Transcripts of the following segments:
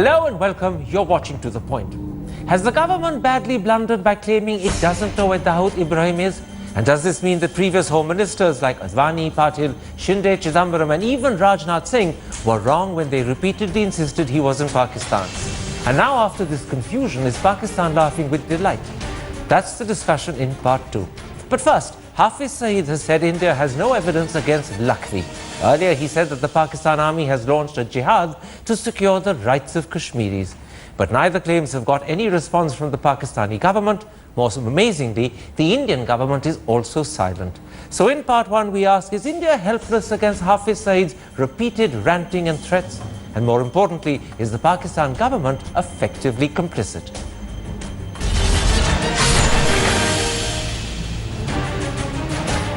Hello and welcome, you're watching To The Point. Has the government badly blundered by claiming it doesn't know where Dawood Ibrahim is? And does this mean that previous home ministers like Advani, Patil, Shinde, Chidambaram and even Rajnath Singh were wrong when they repeatedly insisted he was in Pakistan? And now after this confusion, is Pakistan laughing with delight? That's the discussion in part 2. But first, Hafiz Sayeed has said India has no evidence against Lakhvi. Earlier he said that the Pakistan army has launched a jihad to secure the rights of Kashmiris. But neither claims have got any response from the Pakistani government. Most amazingly, the Indian government is also silent. So in part 1 we ask, is India helpless against Hafiz Sayeed's repeated ranting and threats? And more importantly, is the Pakistan government effectively complicit?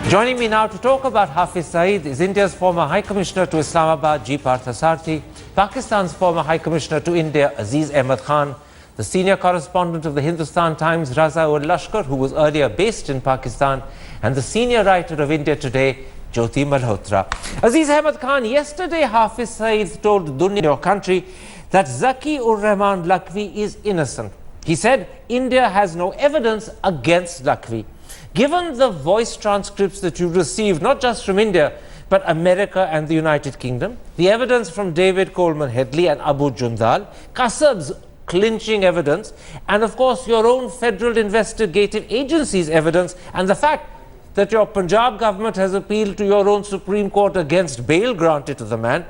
Joining me now to talk about Hafiz Sayeed is India's former High Commissioner to Islamabad, G. Parthasarthi, Pakistan's former High Commissioner to India, Aziz Ahmed Khan, the senior correspondent of the Hindustan Times, Raza-ul-Lashkar, who was earlier based in Pakistan, and the senior writer of India Today, Jyoti Malhotra. Aziz Ahmed Khan, yesterday Hafiz Sayeed told Dunya, your country, that Zaki-ur-Rahman Lakhvi is innocent. He said India has no evidence against Lakhvi. Given the voice transcripts that you received, not just from India, but America and the United Kingdom, the evidence from David Coleman Headley and Abu Jundal, Kasab's clinching evidence, and of course your own federal investigative agency's evidence, and the fact that your Punjab government has appealed to your own Supreme Court against bail granted to the man,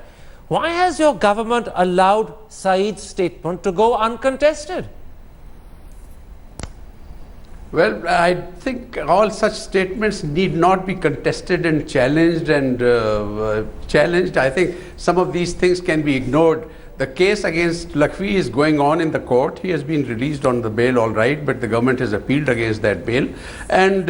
why has your government allowed Saeed's statement to go uncontested? Well, I think all such statements need not be contested and challenged I think some of these things can be ignored. The case against Lakhvi is going on in the court. He has been released on the bail, all right, but the government has appealed against that bail. And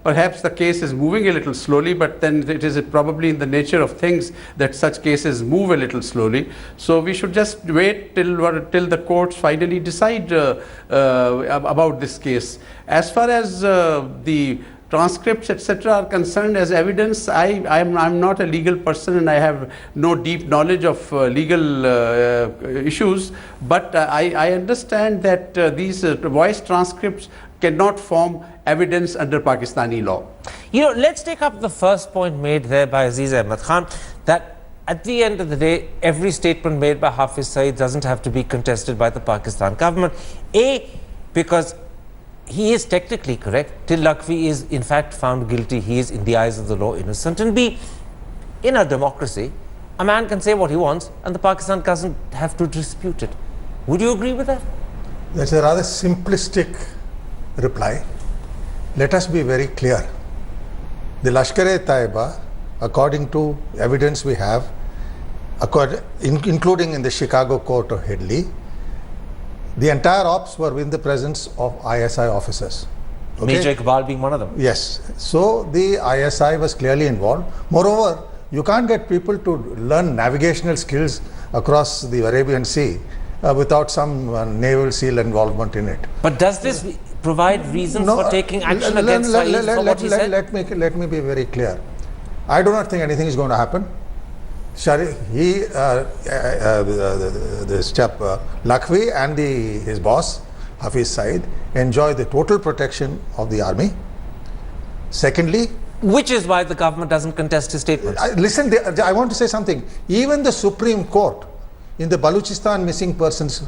perhaps the case is moving a little slowly, but then it is probably in the nature of things that such cases move a little slowly. So we should just wait till the courts finally decide about this case. As far as the transcripts, etc. are concerned as evidence, I'm not a legal person and I have no deep knowledge of legal issues, but I understand that these voice transcripts cannot form evidence under Pakistani law. You know, let's take up the first point made there by Aziz Ahmed Khan, that at the end of the day, every statement made by Hafiz Sayeed doesn't have to be contested by the Pakistan government. A, because he is technically correct, till Lakhvi is in fact found guilty, he is in the eyes of the law innocent. And B, in a democracy, a man can say what he wants and the Pakistan doesn't have to dispute it. Would you agree with that? That's a rather simplistic reply. Let us be very clear. The Lashkar-e-Taiba, according to evidence we have, including in the Chicago court of Headley, the entire ops were in the presence of ISI officers. Okay? Major Iqbal being one of them. Yes. So the ISI was clearly involved. Moreover, you can't get people to learn navigational skills across the Arabian Sea without some naval SEAL involvement in it. But does this provide reasons for taking action against Saeed for what he said? Let me be very clear. I do not think anything is going to happen. This chap Lakhvi and his boss Hafiz Sayeed enjoy the total protection of the army. Secondly, which is why the government doesn't contest his statements. Listen, I want to say something. Even the Supreme Court in the Baluchistan missing persons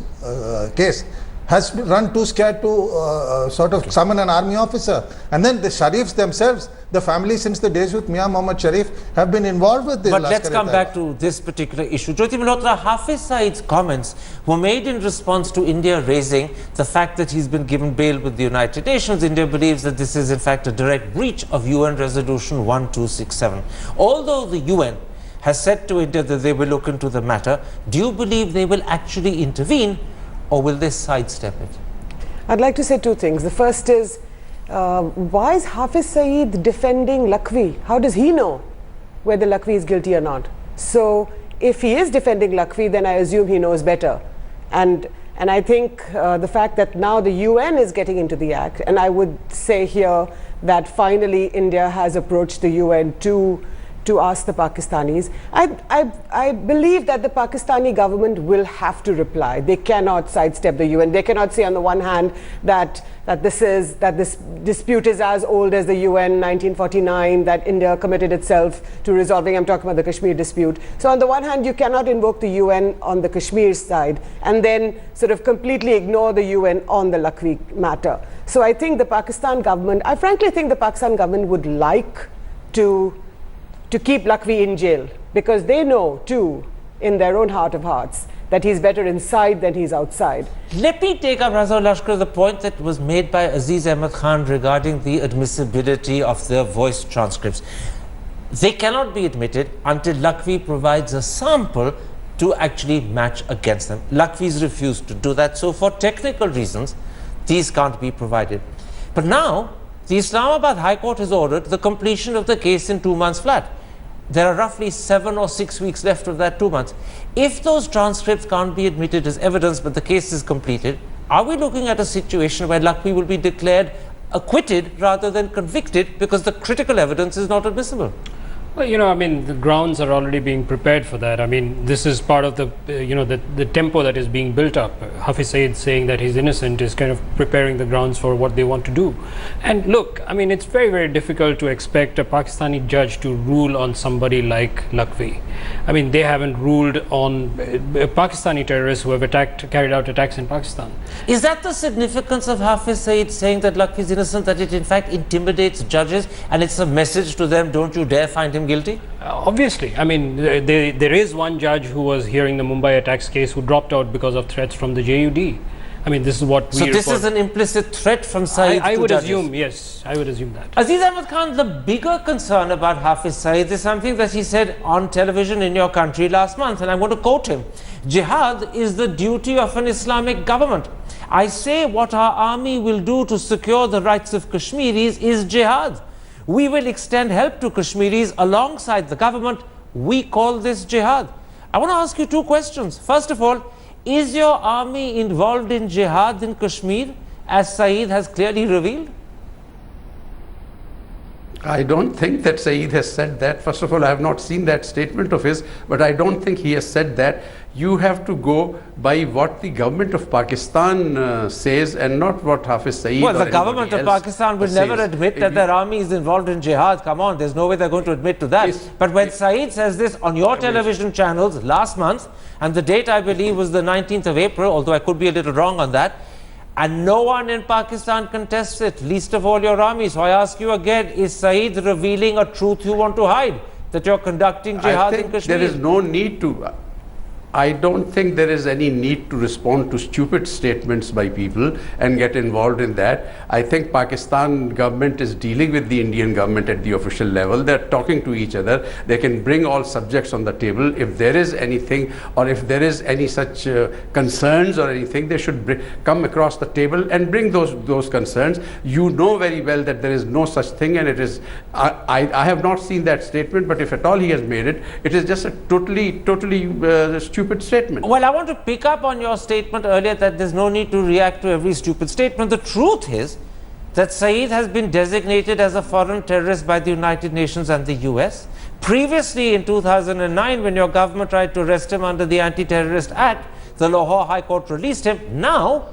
case has run too scared to sort of summon an army officer. And then the Sharifs themselves, the family since the days with Mian Muhammad Sharif, have been involved with this. But let's come back to this particular issue. Jyoti Malhotra, Hafiz Sayeed's comments were made in response to India raising the fact that he's been given bail with the United Nations. India believes that this is in fact a direct breach of UN Resolution 1267. Although the UN has said to India that they will look into the matter, do you believe they will actually intervene, or will they sidestep it? I'd like to say two things. The first is, why is Hafiz Sayeed defending Lakhvi? How does he know whether Lakhvi is guilty or not? So if he is defending Lakhvi, then I assume he knows better. And I think the fact that now the UN is getting into the act, and I would say here that finally India has approached the UN to to ask the Pakistanis. I believe that the Pakistani government will have to reply. They cannot sidestep the UN. They cannot say on the one hand that this dispute is as old as the UN 1949, that India committed itself to resolving. I'm talking about the Kashmir dispute. So on the one hand, you cannot invoke the UN on the Kashmir side and then sort of completely ignore the UN on the Lakhvi matter. So I think the Pakistan government, I frankly think the Pakistan government would like to keep Lakhvi in jail, because they know too, in their own heart of hearts, that he's better inside than he's outside. Let me take up, Raza Lashkar, the point that was made by Aziz Ahmed Khan regarding the admissibility of their voice transcripts. They cannot be admitted until Lakhvi provides a sample to actually match against them. Lakhvi's refused to do that, so for technical reasons, these can't be provided. But now, the Islamabad High Court has ordered the completion of the case in 2 months flat. There are roughly 7 or 6 weeks left of that 2 months. If those transcripts can't be admitted as evidence but the case is completed, are we looking at a situation where Lakhvi will be declared acquitted rather than convicted because the critical evidence is not admissible? Well, you know, I mean, the grounds are already being prepared for that. I mean, this is part of the, the tempo that is being built up. Hafiz Sayeed saying that he's innocent is kind of preparing the grounds for what they want to do. And look, I mean, it's very, very difficult to expect a Pakistani judge to rule on somebody like Lakhvi. I mean, they haven't ruled on Pakistani terrorists who have carried out attacks in Pakistan. Is that the significance of Hafiz Sayeed saying that Lakhvi is innocent, that it in fact intimidates judges and it's a message to them, don't you dare find him guilty? Obviously. I mean, there is one judge who was hearing the Mumbai attacks case who dropped out because of threats from the JUD. I mean, this is what we So this is an implicit threat from Sayeed I to would judges. assume, yes, I would assume that. Aziz Ahmed Khan, the bigger concern about Hafiz Sayeed is something that he said on television in your country last month, and I'm going to quote him. Jihad is the duty of an Islamic government. I say what our army will do to secure the rights of Kashmiris is jihad. We will extend help to Kashmiris alongside the government. We call this jihad. I want to ask you 2 questions. First of all, is your army involved in jihad in Kashmir, as Sayeed has clearly revealed? I don't think that Sayeed has said that. First of all, I have not seen that statement of his, but I don't think he has said that. You have to go by what the government of Pakistan says and not what Hafiz Sayeed Well, the government of Pakistan will never admit that their army is involved in jihad. Come on, there's no way they're going to admit to that. Yes. But when Sayeed says this on your television channels last month, and the date I believe was the 19th of April, although I could be a little wrong on that, and no one in Pakistan contests it, least of all your army. So I ask you again, is Sayeed revealing a truth you want to hide, that you're conducting jihad in Kashmir? There is no need to. I don't think there is any need to respond to stupid statements by people and get involved in that. I think Pakistan government is dealing with the Indian government at the official level. They're talking to each other. They can bring all subjects on the table. If there is anything, or if there is any such concerns or anything, they should come across the table and bring those concerns. You know very well that there is no such thing, and it is. I have not seen that statement, but if at all he has made it, it is just a totally stupid statement. Well, I want to pick up on your statement earlier that there's no need to react to every stupid statement. The truth is that Sayeed has been designated as a foreign terrorist by the United Nations and the US. Previously, in 2009, when your government tried to arrest him under the Anti-Terrorist Act, the Lahore High Court released him. Now,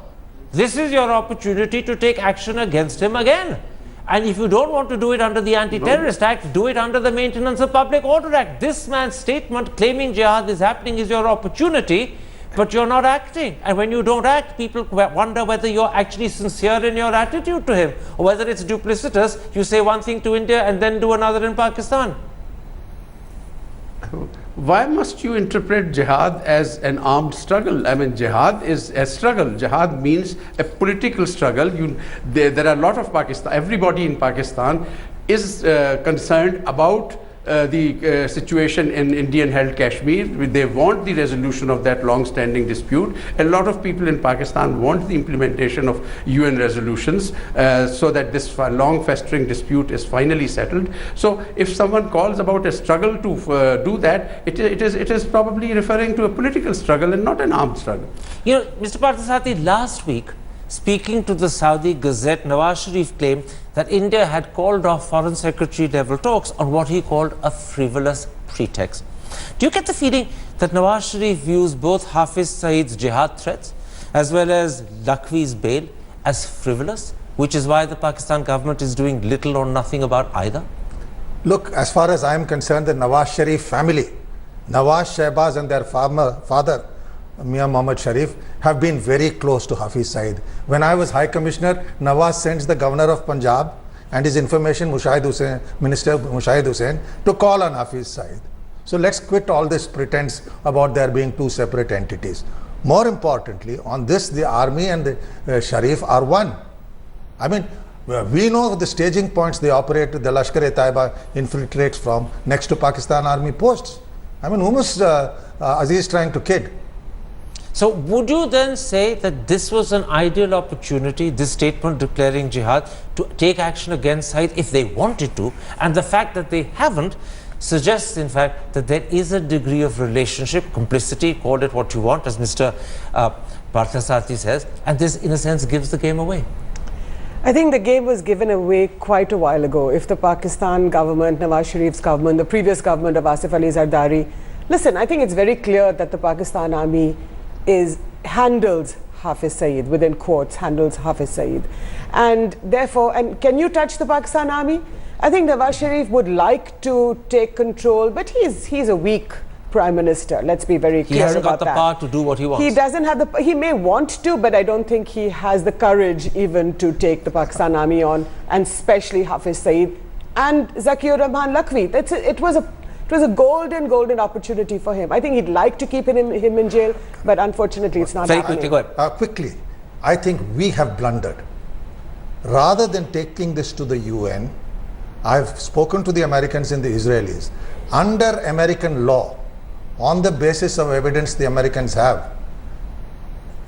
this is your opportunity to take action against him again. And if you don't want to do it under the Anti-Terrorist Act, do it under the Maintenance of Public Order Act. This man's statement claiming jihad is happening is your opportunity, but you're not acting. And when you don't act, people wonder whether you're actually sincere in your attitude to him, or whether it's duplicitous. You say one thing to India and then do another in Pakistan. Why must you interpret jihad as an armed struggle? I mean, jihad is a struggle. Jihad means a political struggle. There are a lot of everybody in Pakistan is concerned about the situation in Indian-held Kashmir. They want the resolution of that long-standing dispute. A lot of people in Pakistan want the implementation of UN resolutions so that this long-festering dispute is finally settled. So if someone calls about a struggle to do that, it is probably referring to a political struggle and not an armed struggle. You know, Mr. Parthasarathi, last week, Speaking to the Saudi Gazette, Nawaz Sharif claimed that India had called off Foreign Secretary level talks on what he called a frivolous pretext. Do you get the feeling that Nawaz Sharif views both Hafiz Sayeed's jihad threats as well as Lakhvi's bail as frivolous, which is why the Pakistan government is doing little or nothing about either? Look, as far as I am concerned, the Nawaz Sharif family, Nawaz Shehbaz and their father, Mian Mohammad Sharif, have been very close to Hafiz Sayeed. When I was High Commissioner, Nawaz sends the Governor of Punjab and his information, Minister Mushahid Hussain, to call on Hafiz Sayeed. So let's quit all this pretense about there being two separate entities. More importantly, on this, the army and the Sharif are one. I mean, we know the staging points they operate, the Lashkar-e-Taiba infiltrates from next to Pakistan army posts. I mean, whom is Aziz trying to kid? So would you then say that this was an ideal opportunity, this statement declaring jihad, to take action against Saeed if they wanted to, and the fact that they haven't suggests in fact that there is a degree of relationship, complicity, call it what you want, as Mr. Parthasarthi says, and this in a sense gives the game away? I think the game was given away quite a while ago. If the Pakistan government, Nawaz Sharif's government, the previous government of Asif Ali Zardari, listen, I think it's very clear that the Pakistan army handles Hafiz Sayeed, within quotes, handles Hafiz Sayeed. And therefore, and can you touch the Pakistan army? I think Nawaz Sharif would like to take control, but he's a weak prime minister. Let's be very clear about that. He hasn't got the power to do what he wants. He doesn't have the, he may want to, but I don't think he has the courage even to take the Pakistan army on, and especially Hafiz Sayeed and Zakir Rahman Lakhvi. It was a golden opportunity for him. I think he'd like to keep him in jail, but unfortunately it's not happening. Quickly, go ahead. Quickly, I think we have blundered. Rather than taking this to the UN, I've spoken to the Americans and the Israelis. Under American law, on the basis of evidence the Americans have,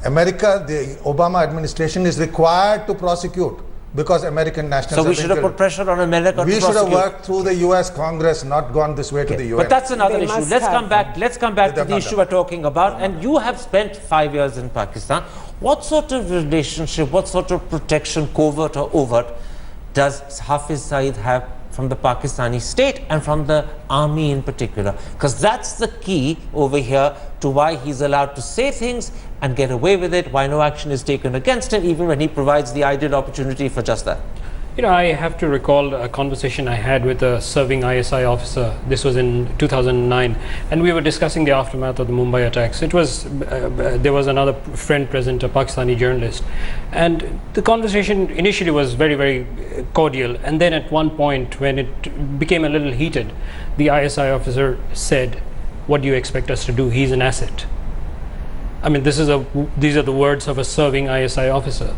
the Obama administration is required to prosecute because American nationals. So we should have put pressure on America to prosecute. We should have worked through the US Congress, not gone this way to the UN. But that's another issue. Let's come back to the issue we're talking about. And you have spent 5 years in Pakistan. What sort of relationship, what sort of protection, covert or overt, does Hafiz Sayeed have from the Pakistani state and from the army in particular? Because that's the key over here to why he's allowed to say things and get away with it, why no action is taken against him, even when he provides the ideal opportunity for just that. You know, I have to recall a conversation I had with a serving ISI officer. This was in 2009, and we were discussing the aftermath of the Mumbai attacks. It was there was another friend present, a Pakistani journalist, and the conversation initially was very cordial, and then at one point when it became a little heated, the ISI officer said, "What do you expect us to do? He's an asset." I mean, these are the words of a serving ISI officer.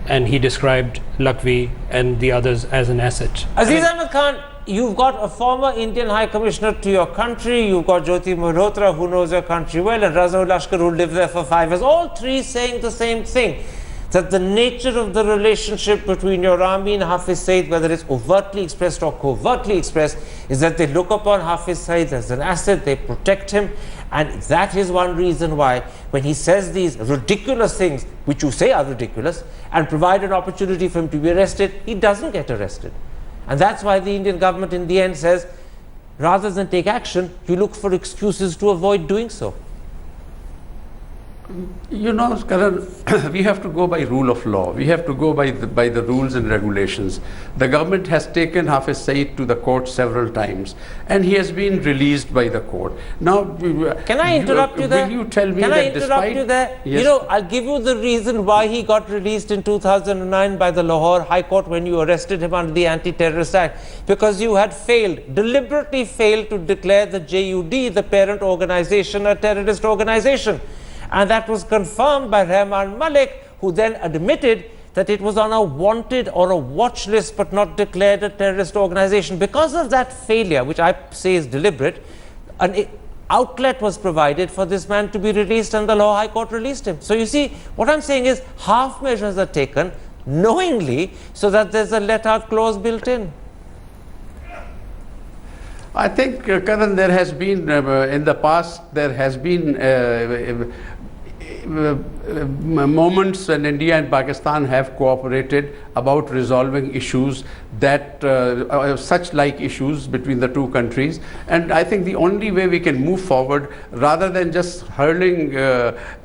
And he described Lakhvi and the others as an asset. Aziz Ahmed Khan, you've got a former Indian High Commissioner to your country, you've got Jyoti Malhotra who knows your country well, and Razaul Lashkar who lived there for 5 years, all three saying the same thing, that the nature of the relationship between your army and Hafiz Sayeed, whether it's overtly expressed or covertly expressed, is that they look upon Hafiz Sayeed as an asset, they protect him, and that is one reason why when he says these ridiculous things, which you say are ridiculous, and provide an opportunity for him to be arrested, he doesn't get arrested. And that's why the Indian government in the end says, rather than take action, you look for excuses to avoid doing so. You know, Karan, we have to go by rule of law. We have to go by the rules and regulations. The government has taken Hafiz Sayeed to the court several times, and he has been released by the court. Now, can I interrupt you there? Will you tell me can that I interrupt you there? Yes. You know, I'll give you the reason why he got released in 2009 by the Lahore High Court when you arrested him under the Anti-Terrorist Act. Because you had deliberately failed to declare the JUD, the parent organization, a terrorist organization. And that was confirmed by Rahman Malik, who then admitted that it was on a wanted or a watch list but not declared a terrorist organization. Because of that failure, which I say is deliberate, an outlet was provided for this man to be released, and the Lahore High Court released him. So you see, what I'm saying is half measures are taken knowingly so that there's a let-out clause built in. I think, Karan, there has been, in the past, there has been, moments when India and Pakistan have cooperated about resolving issues that such like issues between the two countries, and I think the only way we can move forward, rather than just hurling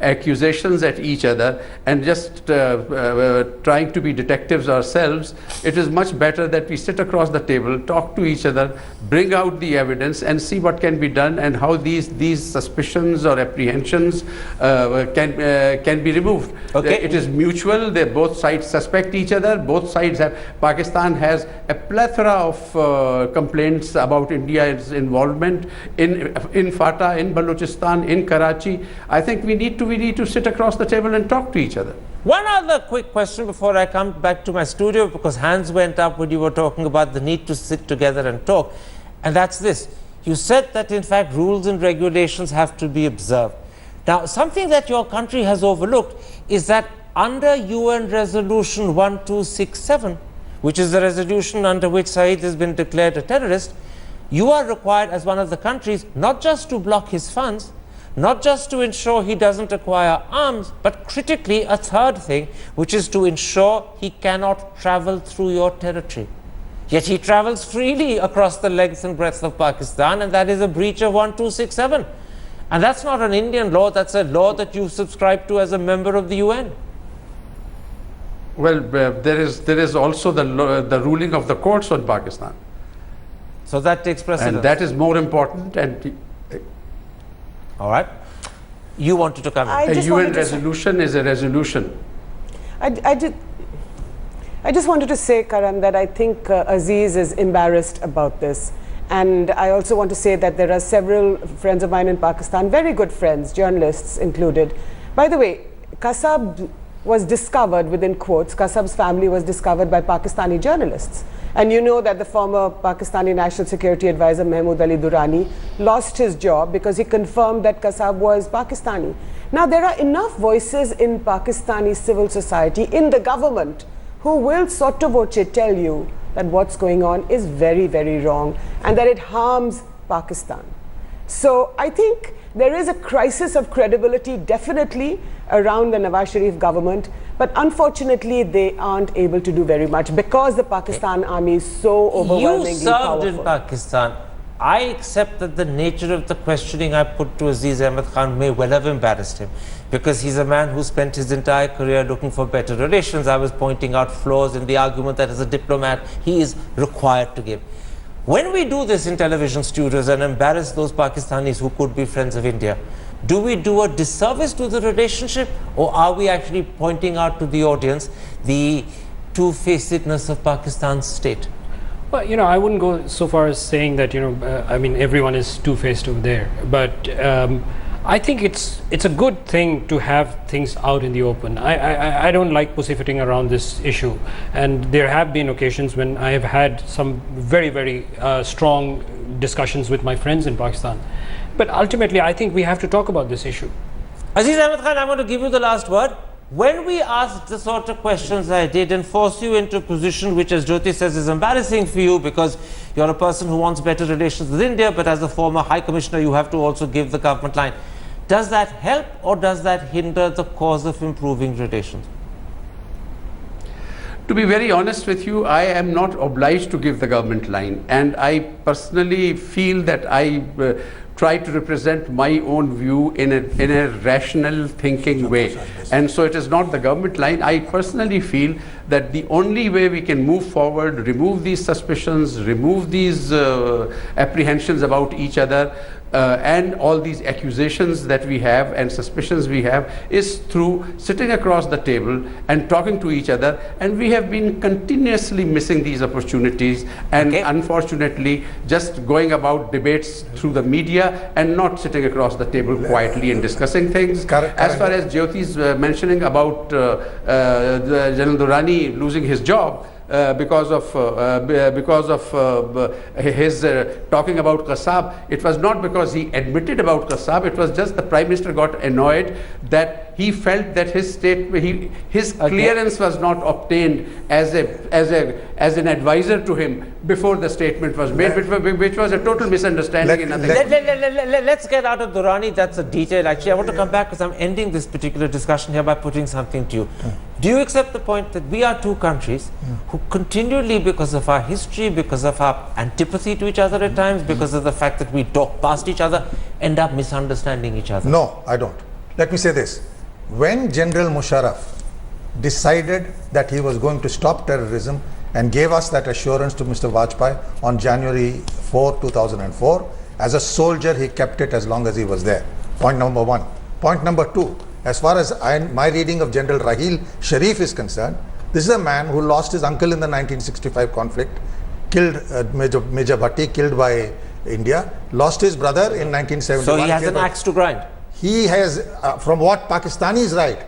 accusations at each other and just trying to be detectives ourselves, it is much better that we sit across the table, talk to each other, bring out the evidence and see what can be done and how these suspicions or apprehensions can be removed. Okay. It is mutual. Both sides suspect each other. Both sides have. Pakistan has a plethora of complaints about India's involvement in Fatah, in Balochistan, in Karachi. I think we need to sit across the table and talk to each other. One other quick question before I come back to my studio, because hands went up when you were talking about the need to sit together and talk, and that's this. You said that in fact rules and regulations have to be observed. Now, something that your country has overlooked is that under UN Resolution 1267, which is the resolution under which Saeed has been declared a terrorist, you are required as one of the countries not just to block his funds, not just to ensure he doesn't acquire arms, but critically a third thing, which is to ensure he cannot travel through your territory. Yet he travels freely across the length and breadth of Pakistan, and that is a breach of 1267. And that's not an Indian law, that's a law that you subscribe to as a member of the UN. Well, there is also the ruling of the courts on Pakistan. So that takes precedence. And that is more important. And all right. You wanted to come in. a UN resolution is a resolution. I just wanted to say, Karan, that I think Aziz is embarrassed about this. And I also want to say that there are several friends of mine in Pakistan, very good friends, journalists included. By the way, Kasab was discovered, within quotes, Kasab's family was discovered by Pakistani journalists. And you know that the former Pakistani National Security Advisor, Mahmood Ali Durrani, lost his job because he confirmed that Kasab was Pakistani. Now, there are enough voices in Pakistani civil society, in the government, who will sotto voce tell you that what's going on is very, very wrong and that it harms Pakistan. So I think there is a crisis of credibility definitely around the Nawaz Sharif government, but unfortunately they aren't able to do very much because the Pakistan army is so overwhelmingly You served powerful. in Pakistan. I accept that the nature of the questioning I put to Aziz Ahmed Khan may well have embarrassed him, because he's a man who spent his entire career looking for better relations. I was pointing out flaws in the argument that as a diplomat he is required to give. When we do this in television studios and embarrass those Pakistanis who could be friends of India, do we do a disservice to the relationship, or are we actually pointing out to the audience the two-facedness of Pakistan's state? Well, you know, I wouldn't go so far as saying that, I mean, everyone is two-faced over there. But I think it's a good thing to have things out in the open. I don't like pussyfooting around this issue. And there have been occasions when I have had some very, very strong discussions with my friends in Pakistan. But ultimately, I think we have to talk about this issue. Aziz Ahmed Khan, I'm going to give you the last word. When we ask the sort of questions I did and force you into a position which, as Jyoti says, is embarrassing for you because you're a person who wants better relations with India, but as a former High Commissioner, you have to also give the government line. Does that help or does that hinder the cause of improving relations? To be very honest with you, I am not obliged to give the government line. And I personally feel that I try to represent my own view in a rational thinking way. And so it is not the government line. I personally feel that the only way we can move forward, remove these suspicions, remove these apprehensions about each other, and all these accusations that we have and suspicions we have, is through sitting across the table and talking to each other. And we have been continuously missing these opportunities and unfortunately just going about debates through the media and not sitting across the table quietly and discussing things. As far as Jyoti's mentioning about General Durrani losing his job, because of his talking about Kasab, it was not because he admitted about Kasab. It was just the Prime Minister got annoyed that he felt that his clearance was not obtained as an advisor to him before the statement was made, which was a total misunderstanding and nothing. Let's get out of Durrani. That's a detail. Actually, I want to come back because I'm ending this particular discussion here by putting something to you. Do you accept the point that we are two countries who continually, because of our history, because of our antipathy to each other at times, because of the fact that we talk past each other, end up misunderstanding each other? No, I don't. Let me say this. When General Musharraf decided that he was going to stop terrorism and gave us that assurance to Mr. Vajpayee on January 4, 2004, as a soldier he kept it as long as he was there. Point number one. Point number two, as far as my reading of General Raheel Sharif is concerned, this is a man who lost his uncle in the 1965 conflict, killed Major Bhatti, killed by India, lost his brother in 1971. So he has an axe to grind. He has, from what Pakistanis write,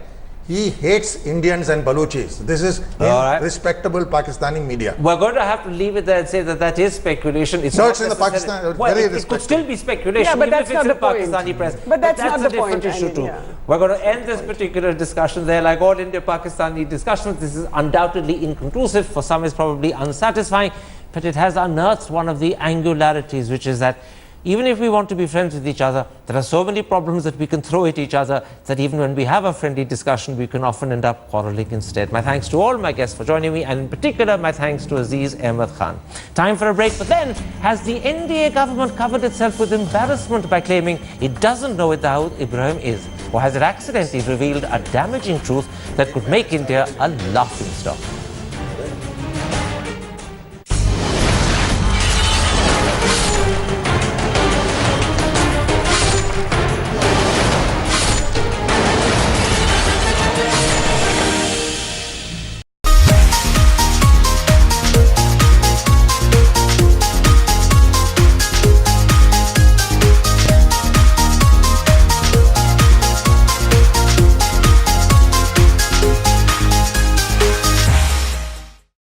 he hates Indians and Baluchis. This is in respectable Pakistani media. We're going to have to leave it there and say that that is speculation. It's no, it's in the Pakistan. Well, it could still be speculation, yeah, but even that's if it's not in the point. Pakistani press. But that's not a the point. different issue I mean, too. yeah. We're going to end this particular discussion there. Like all India-Pakistani discussions, this is undoubtedly inconclusive. For some, it's probably unsatisfying, but it has unearthed one of the angularities, which is that even if we want to be friends with each other, there are so many problems that we can throw at each other that even when we have a friendly discussion, we can often end up quarreling instead. My thanks to all my guests for joining me, and in particular, my thanks to Aziz Ahmed Khan. Time for a break, but then, has the NDA government covered itself with embarrassment by claiming it doesn't know what Dawood Ibrahim is? Or has it accidentally revealed a damaging truth that could make India a laughing stock?